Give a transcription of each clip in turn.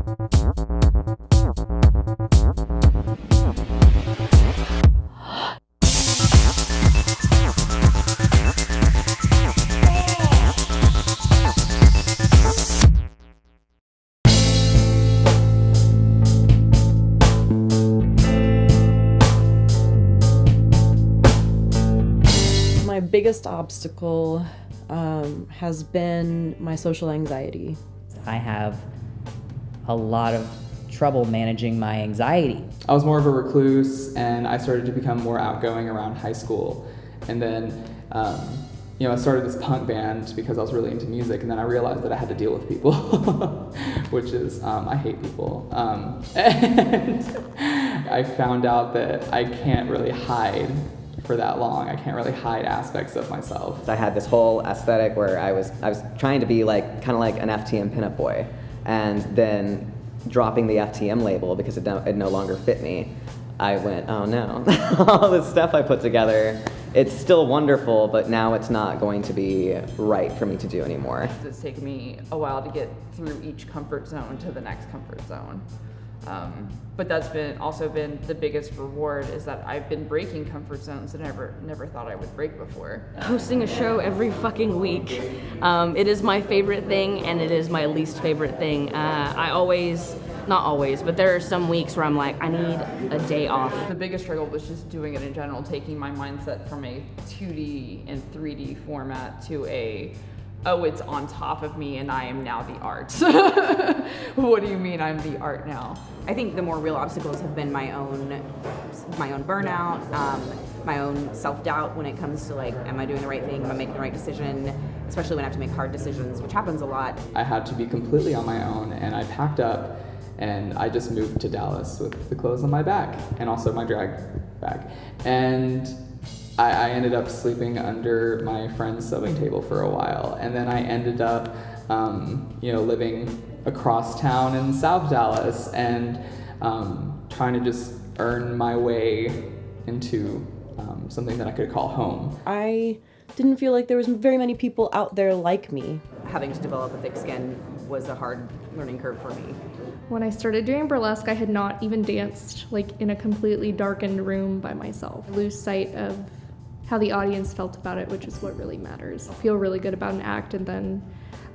My biggest obstacle has been my social anxiety. I have a lot of trouble managing my anxiety. I was more of a recluse, and I started to become more outgoing around high school. And then, I started this punk band because I was really into music, and then I realized that I had to deal with people, which is, I hate people. And I found out that I can't really hide for that long. I can't really hide aspects of myself. I had this whole aesthetic where I was trying to be kind of like an FTM pinup boy, and then dropping the FTM label because it no longer fit me. I went, oh no, all this stuff I put together, it's still wonderful, but now it's not going to be right for me to do anymore. It's taken me a while to get through each comfort zone to the next comfort zone. But that's also been the biggest reward, is that I've been breaking comfort zones that I never thought I would break before. Hosting a show every fucking week. It is my favorite thing, and it is my least favorite thing. Not always, but there are some weeks where I'm like, I need a day off. The biggest struggle was just doing it in general, taking my mindset from a 2D and 3D format to oh, it's on top of me and I am now the art. What do you mean I'm the art now? I think the more real obstacles have been my own burnout, my own self-doubt when it comes to am I doing the right thing, am I making the right decision, especially when I have to make hard decisions, which happens a lot. I had to be completely on my own, and I packed up and I just moved to Dallas with the clothes on my back and also my drag bag. And I ended up sleeping under my friend's sewing table for a while, and then I ended up, living across town in South Dallas and trying to just earn my way into something that I could call home. I didn't feel like there was very many people out there like me. Having to develop a thick skin was a hard learning curve for me. When I started doing burlesque, I had not even danced in a completely darkened room by myself. I lose sight of how the audience felt about it, which is what really matters. I'll feel really good about an act, and then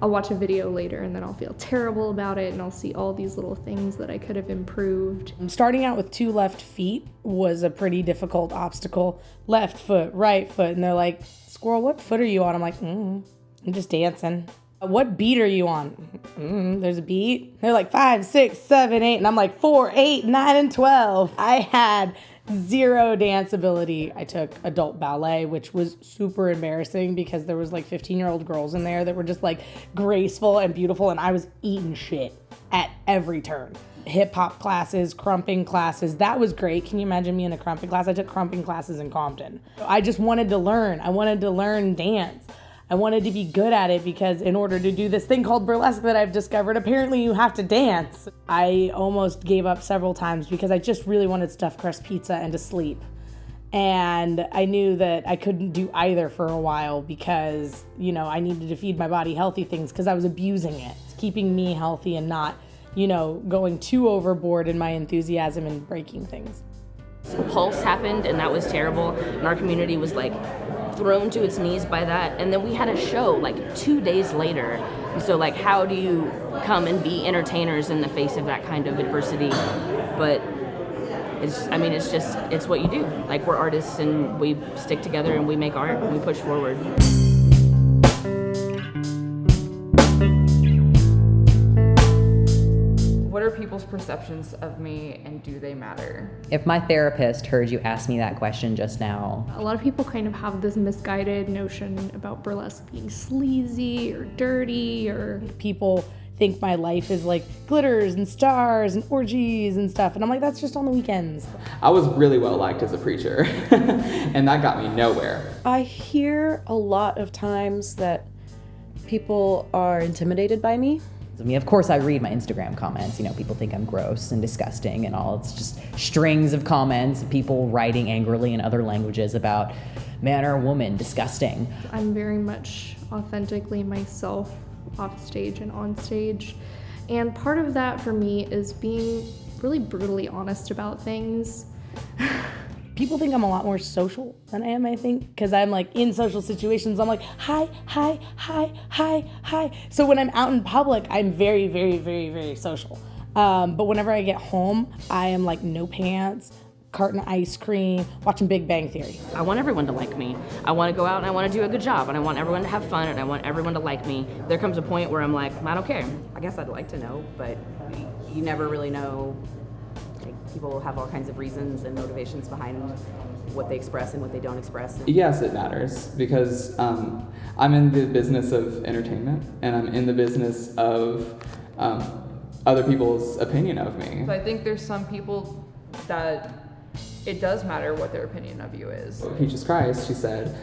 I'll watch a video later, and then I'll feel terrible about it, and I'll see all these little things that I could have improved. Starting out with 2 left feet was a pretty difficult obstacle. Left foot, right foot, and they're like, Squirrel, what foot are you on? I'm like, I'm just dancing. What beat are you on? There's a beat. They're like 5, 6, 7, 8, and I'm like 4, 8, 9, and 12. I had 0 dance ability. I took adult ballet, which was super embarrassing because there was 15-year-old girls in there that were just graceful and beautiful, and I was eating shit at every turn. Hip hop classes, crumping classes, that was great. Can you imagine me in a crumping class? I took crumping classes in Compton. I just wanted to learn. I wanted to learn dance. I wanted to be good at it because in order to do this thing called burlesque that I've discovered, apparently you have to dance. I almost gave up several times because I just really wanted stuffed crust pizza and to sleep. And I knew that I couldn't do either for a while because, I needed to feed my body healthy things because I was abusing it, keeping me healthy and not, going too overboard in my enthusiasm and breaking things. Pulse happened, and that was terrible, and our community was thrown to its knees by that. And then we had a show 2 days later, and so how do you come and be entertainers in the face of that kind of adversity? But it's what you do. We're artists, and we stick together and we make art and we push forward. What are people's perceptions of me, and do they matter? If my therapist heard you ask me that question just now. A lot of people kind of have this misguided notion about burlesque being sleazy or dirty, or people think my life is glitters and stars and orgies and stuff, and I'm like, that's just on the weekends. I was really well liked as a preacher, and that got me nowhere. I hear a lot of times that people are intimidated by me. Of course, I read my Instagram comments. People think I'm gross and disgusting and all. It's just strings of comments, people writing angrily in other languages about man or woman, disgusting. I'm very much authentically myself off stage and on stage, And part of that for me is being really brutally honest about things. People think I'm a lot more social than I am, I think, because I'm like in social situations, I'm like, hi, hi, hi, hi, hi. So when I'm out in public, I'm very, very, very, very social. But whenever I get home, I am like no pants, carton of ice cream, watching Big Bang Theory. I want everyone to like me. I want to go out and I want to do a good job, and I want everyone to have fun, and I want everyone to like me. There comes a point where I'm like, I don't care. I guess I'd like to know, but you never really know. Like, people have all kinds of reasons and motivations behind what they express and what they don't express. Yes, it matters, because I'm in the business of entertainment, and I'm in the business of other people's opinion of me. So I think there's some people that it does matter what their opinion of you is. Peaches Christ, she said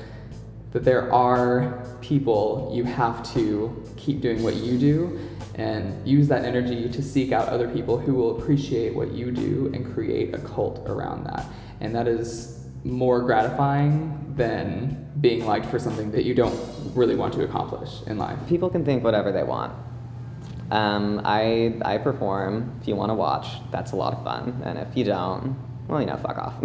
that there are people you have to keep doing what you do and use that energy to seek out other people who will appreciate what you do and create a cult around that. And that is more gratifying than being liked for something that you don't really want to accomplish in life. People can think whatever they want. I perform. If you want to watch, that's a lot of fun. And if you don't, well, fuck off.